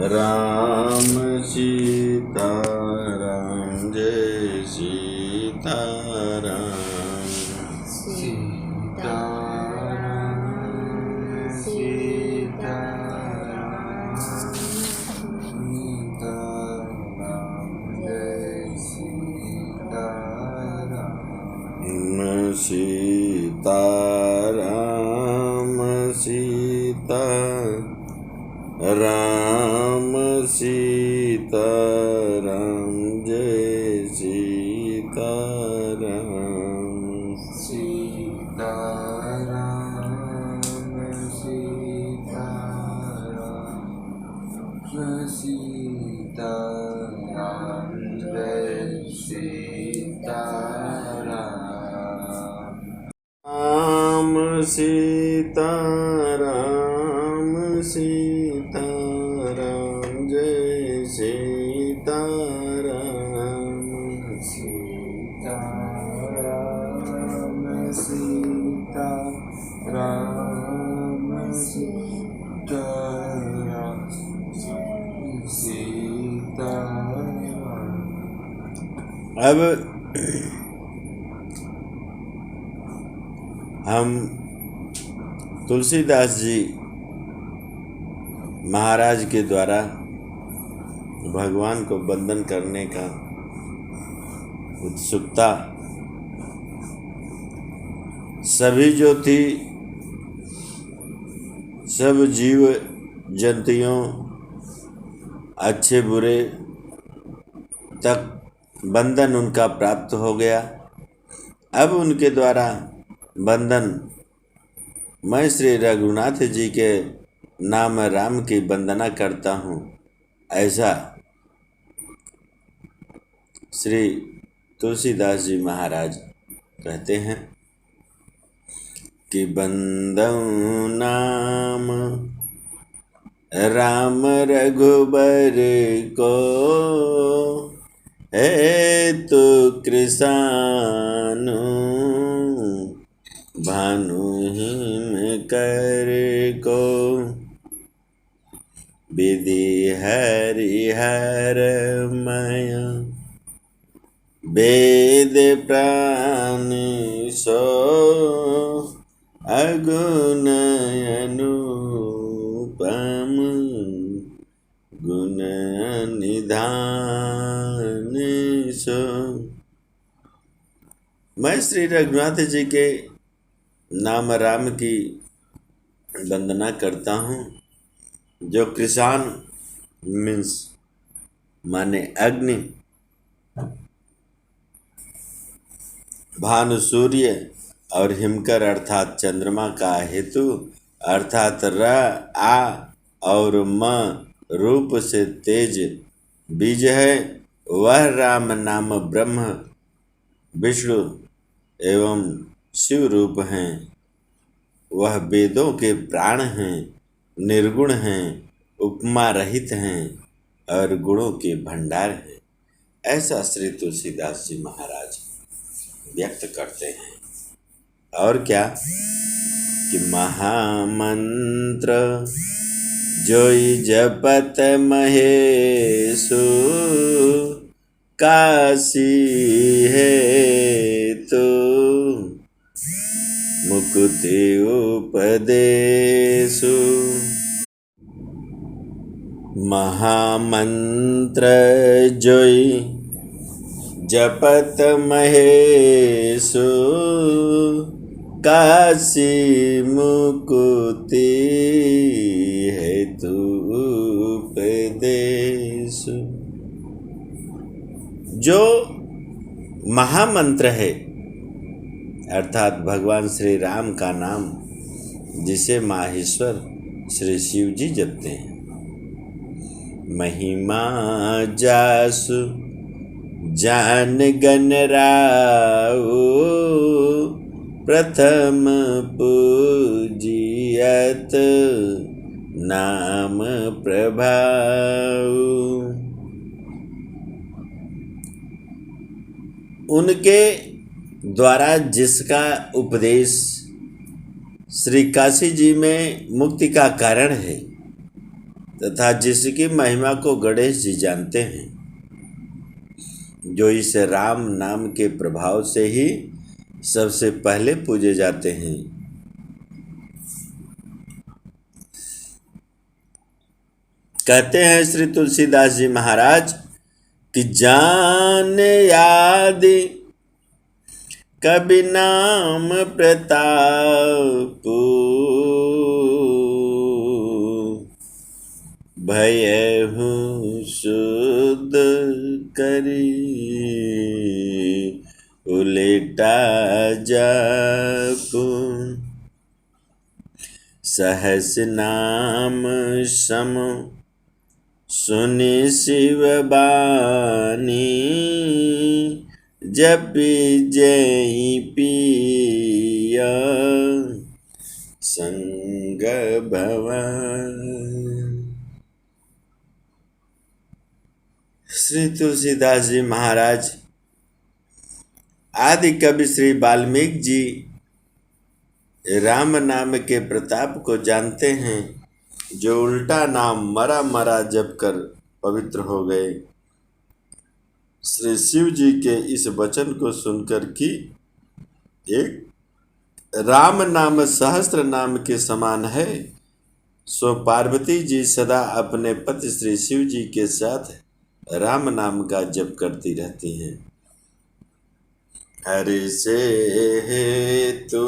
राम सीताराम जय सीताराम। सीताराम सीताराम सीताराम सीताराम सीताराम जय सीताराम। सीताराम सीताराम सीताराम जय सीताराम। राम सीताराम सीताराम जय सीताराम। सीताराम सीताराम सीताराम सीताराम। अब हम तुलसीदास जी महाराज के द्वारा भगवान को वंदन करने का उत्सुकता सभी जो थी, सब जीव जंतुओं अच्छे बुरे तक बंधन उनका प्राप्त हो गया। अब उनके द्वारा बंधन मैं श्री रघुनाथ जी के नाम राम की वंदना करता हूँ, ऐसा श्री तुलसीदास जी महाराज कहते हैं कि बंदऊ नाम राम रघुबर को, है तो कृसानु भानुहीन कर को। विधि हरिहर मय वेद प्राण सो, अगुण अनुपम गुण निधान सो। मैं श्री रघुनाथ जी के नाम राम की वंदना करता हूँ, जो कृषाण मीन्स माने अग्नि, भानु सूर्य और हिमकर अर्थात चंद्रमा का हेतु अर्थात र आ और म रूप से तेज बीज है। वह राम नाम ब्रह्म विष्णु एवं शिव रूप हैं। वह वेदों के प्राण हैं, निर्गुण हैं, उपमा रहित हैं और गुणों के भंडार हैं, ऐसा श्री तुलसीदास जी महाराज व्यक्त करते हैं। और क्या कि महामंत्र जोई जपत महेशु, काशी है तो मुक्ति उपदेशु। महामंत्र जोई जपत महेशु, काशी मुक्ति हेतु उपदेशु। जो महामंत्र है अर्थात भगवान श्री राम का नाम, जिसे माहेश्वर श्री शिव जी जपते हैं। महिमा जासु जान गन राउ, प्रथम पूजियत नाम प्रभाऊ। उनके द्वारा जिसका उपदेश श्री काशी जी में मुक्ति का कारण है, तथा जिसकी महिमा को गणेश जी जानते हैं, जो इस राम नाम के प्रभाव से ही सबसे पहले पूजे जाते हैं। कहते हैं श्री तुलसीदास जी महाराज कि जान याद कबि नाम प्रताप, भयहु शुद्ध करी उलेटा जापु, सहस नाम सम सुनि शिव बानी, जपि जय पिया संग भवन। श्री तुलसीदास जी महाराज आदि कवि श्री वाल्मीकि जी राम नाम के प्रताप को जानते हैं, जो उल्टा नाम मरा मरा जप कर पवित्र हो गए। श्री शिव जी के इस वचन को सुनकर कि एक राम नाम सहस्त्र नाम के समान है, सो पार्वती जी सदा अपने पति श्री शिव जी के साथ राम नाम का जप करती रहती हैं। हरि से हेतु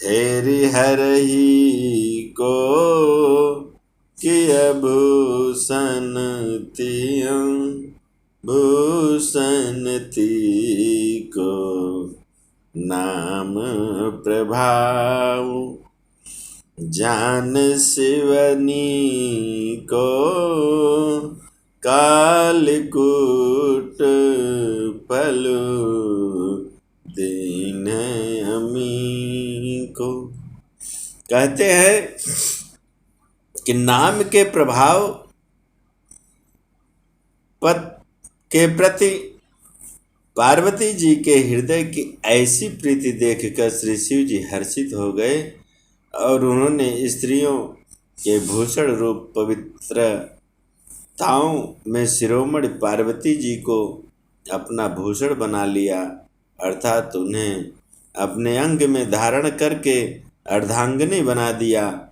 हेरि हरहि को, किय भूषण तियं भूषण को, नाम प्रभाव जान शिवनी को, कालकूट फलु दीन अमी को। कहते हैं कि नाम के प्रभाव पद के प्रति पार्वती जी के हृदय की ऐसी प्रीति देखकर श्री शिव जी हर्षित हो गए और उन्होंने स्त्रियों के भूषण रूप पवित्रताओं में शिरोमणि पार्वती जी को अपना भूषण बना लिया, अर्थात उन्हें अपने अंग में धारण करके अर्धांगिनी बना दिया।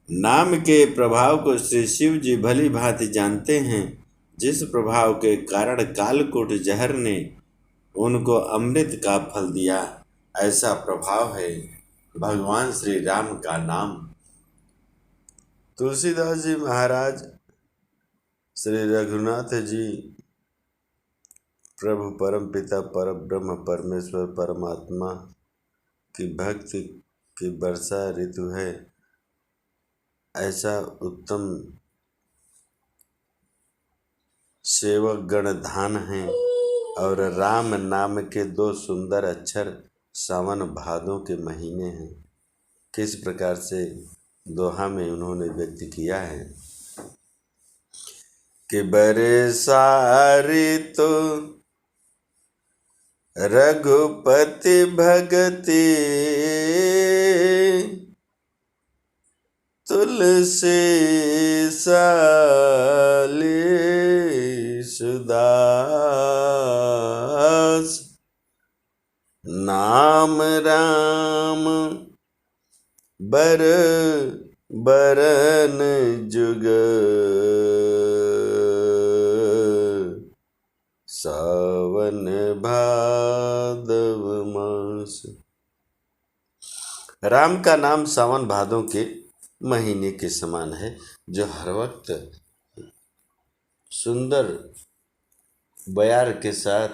नाम के प्रभाव को श्री शिव जी भली भांति जानते हैं, जिस प्रभाव के कारण कालकूट जहर ने उनको अमृत का फल दिया, ऐसा प्रभाव है भगवान श्री राम का नाम। तुलसीदास जी महाराज श्री रघुनाथ जी प्रभु परम पिता परम ब्रह्म परमेश्वर परमात्मा की भक्ति की वर्षा ऋतु है, ऐसा उत्तम सेवक गण धान हैं और राम नाम के 2 सुंदर अक्षर सावन भादों के महीने हैं। किस प्रकार से दोहा में उन्होंने व्यक्त किया है कि बरसा ऋतु रघुपति भगति, तुलसी साली सुदास, नाम राम बर बरन जुग, सावन भादव मास। राम का नाम सावन भादों के महीने के समान है, जो हर वक्त सुंदर बयार के साथ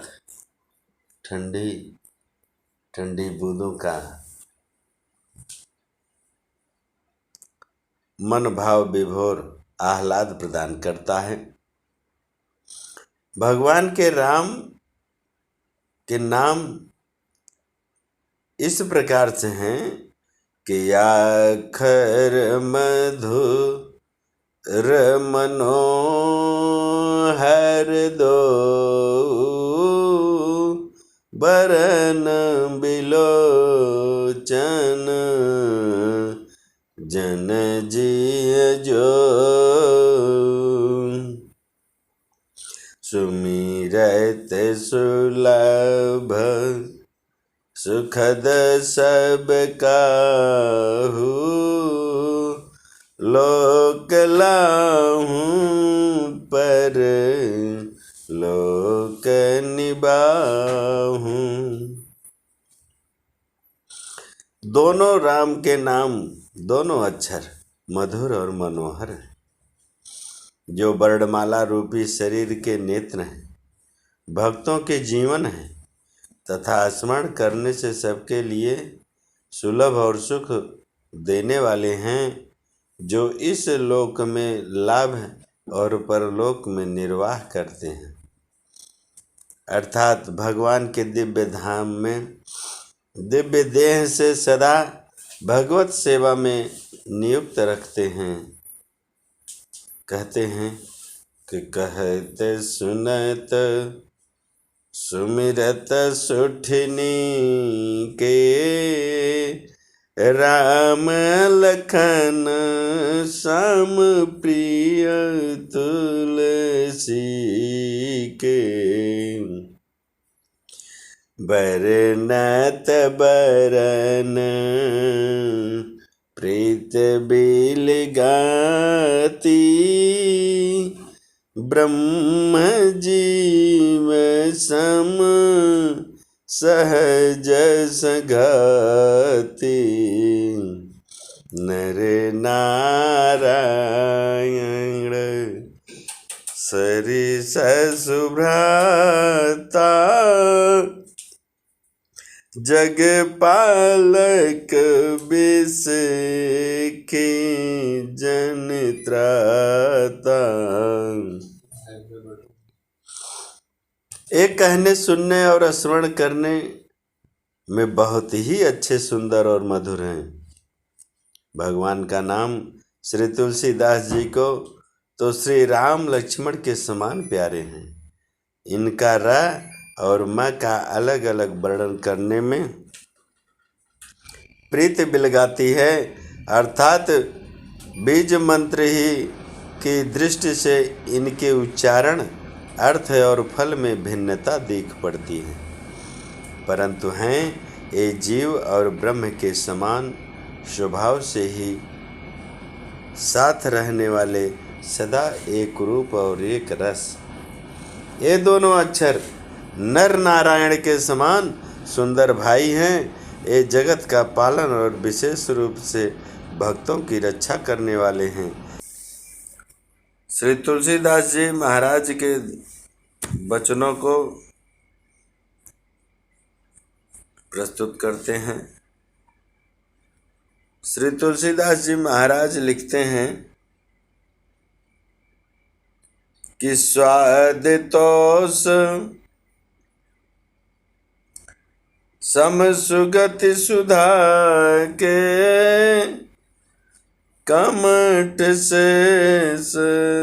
ठंडी ठंडी बूंदों का मन भाव विभोर आह्लाद प्रदान करता है। भगवान के राम के नाम इस प्रकार से हैं कि आखर मधुर मनोहर दो, बरन बिलोचन जन जिय जो सुमिरत सुलभ सुखद सब काहू लोक लाहूं पर लोक निबाहूं। दोनों राम के नाम, दोनों अक्षर मधुर और मनोहर हैं, जो वर्णमाला रूपी शरीर के नेत्र हैं, भक्तों के जीवन हैं तथा स्मरण करने से सबके लिए सुलभ और सुख देने वाले हैं, जो इस लोक में लाभ और परलोक में निर्वाह करते हैं। अर्थात भगवान के दिव्य धाम में दिव्य देह से सदा भगवत सेवा में नियुक्त रखते हैं। कहते हैं कि कहत सुनत सुमिरत सुठनी के राम लखन सम प्रिय तुलसी के बरनत बरन प्रीत बिल गाती ब्रह्म जीव सम सहज सघाती नर नारायण सरिस सुभ्राता जग पालक बिस की जन त्राता। एक कहने सुनने और स्मरण करने में बहुत ही अच्छे सुंदर और मधुर हैं। भगवान का नाम श्री तुलसीदास जी को तो श्री राम लक्ष्मण के समान प्यारे हैं। इनका र और म का अलग अलग वर्णन करने में प्रीत बिलगाती है, अर्थात बीज मंत्र ही की दृष्टि से इनके उच्चारण, अर्थ और फल में भिन्नता दिख पड़ती है, परंतु हैं ये जीव और ब्रह्म के समान स्वभाव से ही साथ रहने वाले, सदा एक रूप और एक रस। ये दोनों अक्षर नर नारायण के समान सुंदर भाई हैं। ये जगत का पालन और विशेष रूप से भक्तों की रक्षा करने वाले हैं। श्री तुलसीदास जी महाराज के वचनों को प्रस्तुत करते हैं। श्री तुलसीदास जी महाराज लिखते हैं कि स्वाद तोष सम सुगति सुधा के कमठ से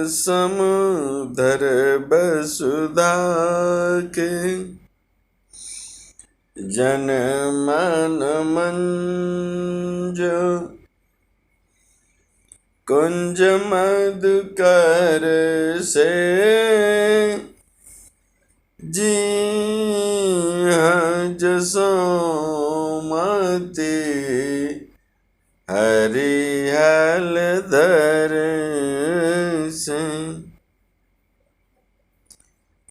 समुधर बसुधा के जन मन मंज कुंज मधुकर से जी जसोमती हरिहल धर से।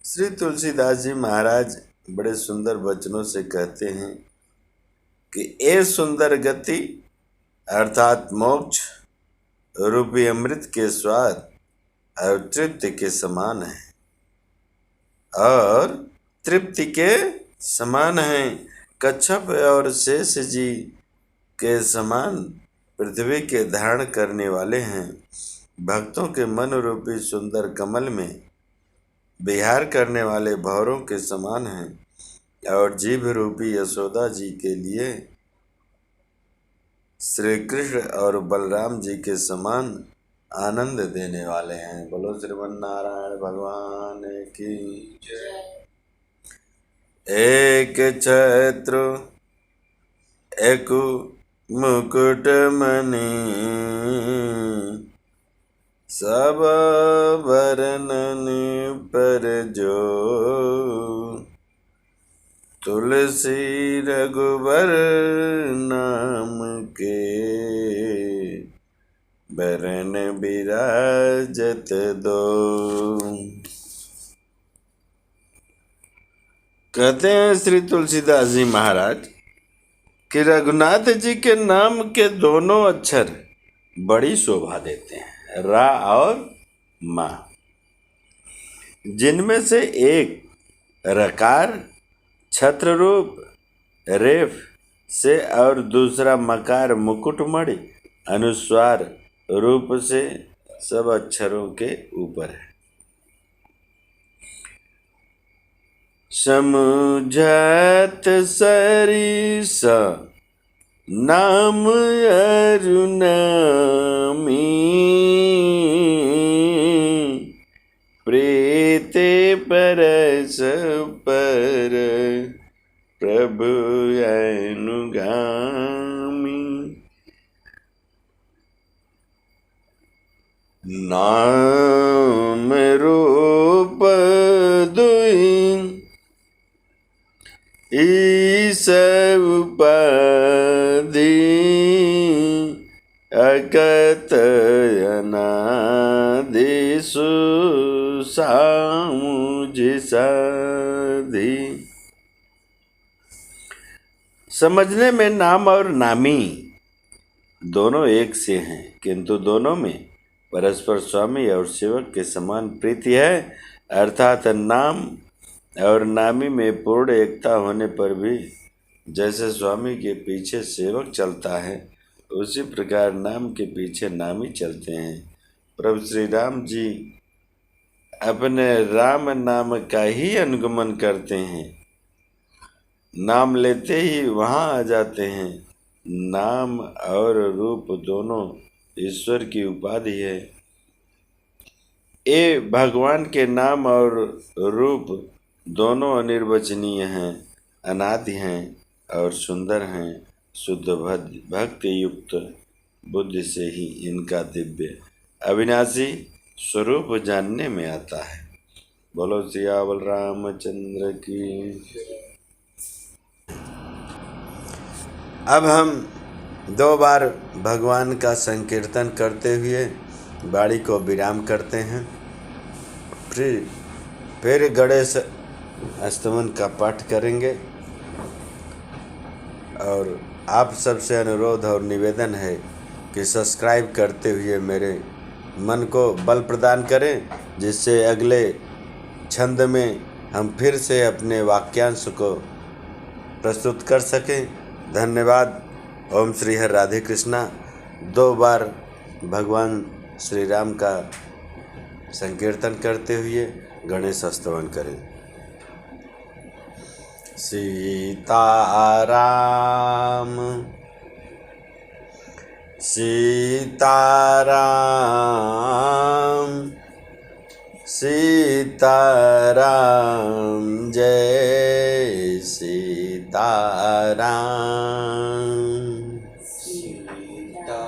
श्री तुलसीदास जी महाराज बड़े सुंदर वचनों से कहते हैं कि ये सुंदर गति अर्थात मोक्ष रूपी अमृत के स्वाद और तृप्ति के समान है और तृप्ति के समान है। कच्छप और शेष जी के समान पृथ्वी के धारण करने वाले हैं। भक्तों के मन रूपी सुंदर कमल में विहार करने वाले भौरों के समान हैं और जीभ रूपी यशोदा जी के लिए श्री कृष्ण और बलराम जी के समान आनंद देने वाले हैं। बोलो श्रीमन नारायण भगवान की जय। एक छत्र एक मुकुटमणि सब वर्णन पर जो, तुलसी रघुबर नाम के बरन बिराजत दो। कहते हैं श्री तुलसीदास जी महाराज कि रघुनाथ जी के नाम के दोनों अक्षर बड़ी शोभा देते हैं, रा और मा, जिनमें से एक रकार छत्र रूप रेफ से और दूसरा मकार मुकुटमणि अनुस्वार रूप से सब अक्षरों के ऊपर है। समुझत सरिस नाम अरुणामी, प्रीते परस पर प्रभु अनुगामी। नाम रूप दुई ईस उपाधि, अकत अनादि सुसामुझ साधि। समझने में नाम और नामी दोनों एक से हैं, किंतु दोनों में परस्पर स्वामी और सेवक के समान प्रीति है, अर्थात नाम और नामी में पूर्ण एकता होने पर भी जैसे स्वामी के पीछे सेवक चलता है, उसी प्रकार नाम के पीछे नामी चलते हैं। प्रभु श्री राम जी अपने राम नाम का ही अनुगमन करते हैं, नाम लेते ही वहाँ आ जाते हैं। नाम और रूप दोनों ईश्वर की उपाधि है। ये भगवान के नाम और रूप दोनों अनिर्वचनीय हैं, अनादि हैं और सुंदर हैं। शुद्ध भक्ति युक्त बुद्धि से ही इनका दिव्य अविनाशी स्वरूप जानने में आता है। बोलो सियावल रामचंद्र की। अब हम 2 बार भगवान का संकीर्तन करते हुए वाणी को विराम करते हैं। फिर गणेश स्तवन का पाठ करेंगे और आप सबसे अनुरोध और निवेदन है कि सब्सक्राइब करते हुए मेरे मन को बल प्रदान करें, जिससे अगले छंद में हम फिर से अपने वाक्यांश को प्रस्तुत कर सकें। धन्यवाद। ओम श्री हर राधे कृष्णा। 2 बार भगवान श्री राम का संकीर्तन करते हुए गणेश स्तवन करें। सीताराम सीताराम सीताराम, जय सीताराम। सीताराम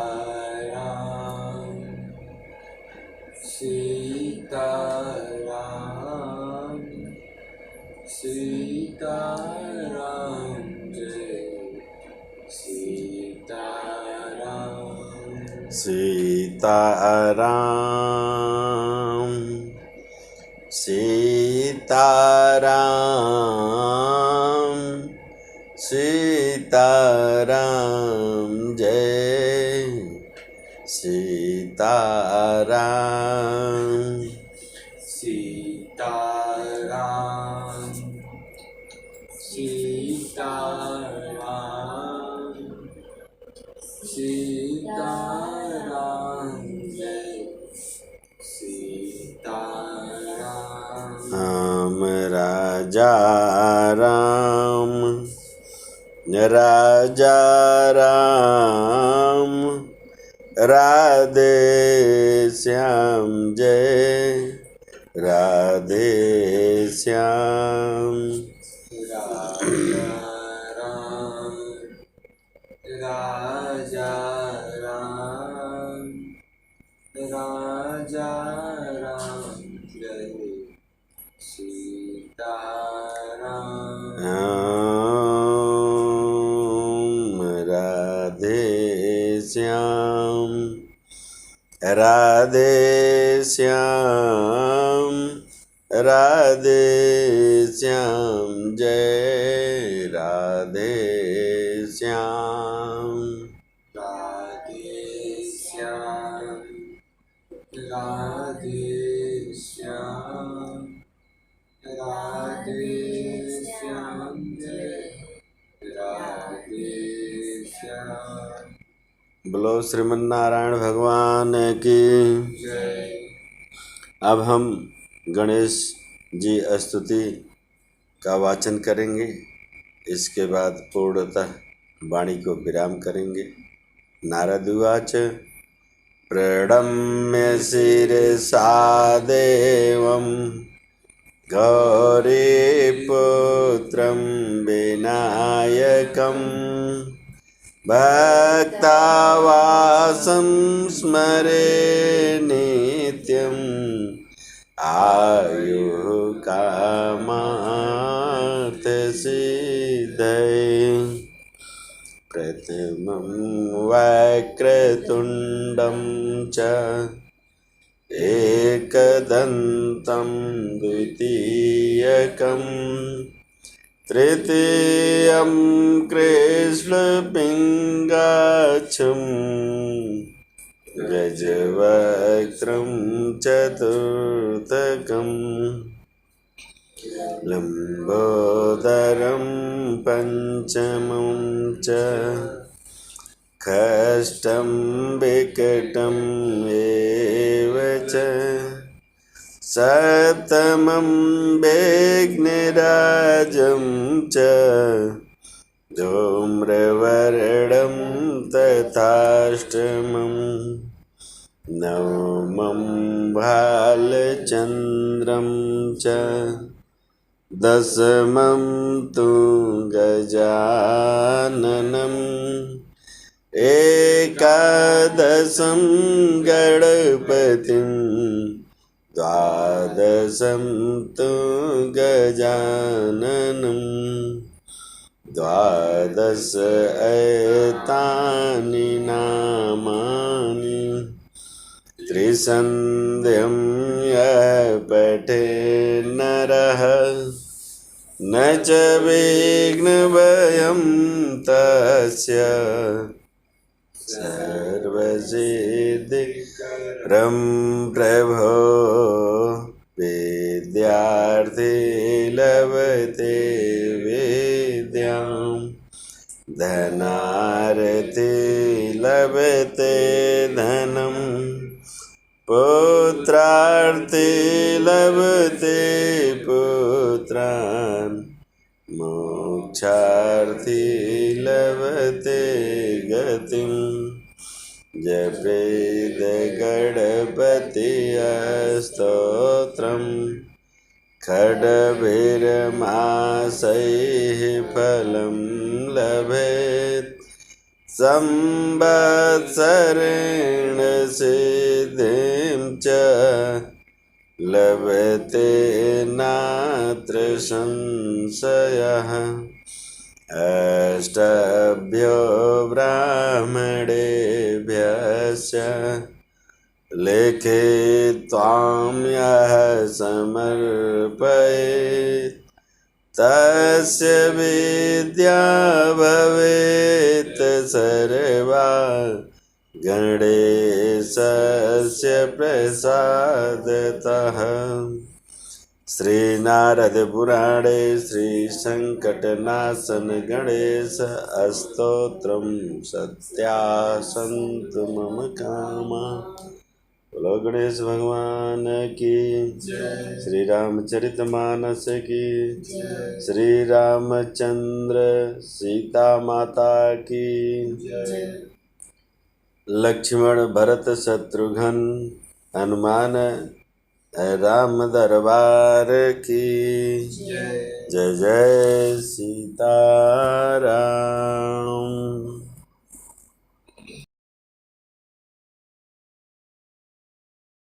सीताराम सीताराम, जय सीताराम। सीताराम सीताराम सीताराम, जय सीताराम। सीताराम सीताराम सीताराम, जय सीताराम। राम राजा राम राजा राम, राधे श्याम, जय राधे श्याम। राजा राम राजा राजा राम जय सीताराम। राधे श्याम राधे श्याम राधे श्याम जय राधे श्याम। राधे श्याम राधे श्याम राधे श्याम जय राधे श्याम। बोलो श्रीमन्नारायण भगवान की जय। अब हम गणेश जी स्तुति का वाचन करेंगे। इसके बाद पूर्णतः वाणी को विराम करेंगे। नारद उवाच प्रणम्य शिरसा देवं गौरीपुत्रं विनायकं भक्तावासं स्मरे नित्यम् आयुः कामार्थसिद्धये। प्रथमं वक्रतुण्डं च एकदन्तं द्वितीयकं तृतीयं कृष्णपिङ्गाक्षं गजवक्त्रं चतुर्थकं लम्बोदरं पञ्चमं च खष्टं विकटं एव च सप्तमं विघ्नराजं च धूम्रवर्णं तथाष्टमं नवमं भालचन्द्रं च दशमं तु गजाननम् एकादशं गणपतिं द्वादशं तु गजाननं द्वादश एतानि नामानि त्रिसन्ध्यं यः पठेत् नरः न च विघ्नभयं तस्य सर्वसिद्धिकरं प्रभो विद्यार्थी लभते विद्यां धनार्थी लभते धनं पुत्रार्थी लभते पुत्रान् मोक्षार्थी लभते गतिं जपेद गणपतिः स्तोत्रं खड्गभिर्मासैः फलं लभेत् संवत्सरेण सिद्धिं च लभते नात्र संशयः। अष्टभ्यो ब्राह्मणेभ्यश्च लिखित्वां यः समर्पयेत् तस्य विद्या भवेत् सर्वा गणेशस्य प्रसादतः। श्रीनारदपुराणे श्रीसङ्कटनाशन गणेश स्तोत्रं सत्यासन्तु मम कामा। बोलो गणेश भगवान की जय। श्री रामचरितमानस की श्री रामचंद्र सीता माता की जय। लक्ष्मण भरत शत्रुघ्न हनुमान राम दरबार की जय। जय जय सीताराम।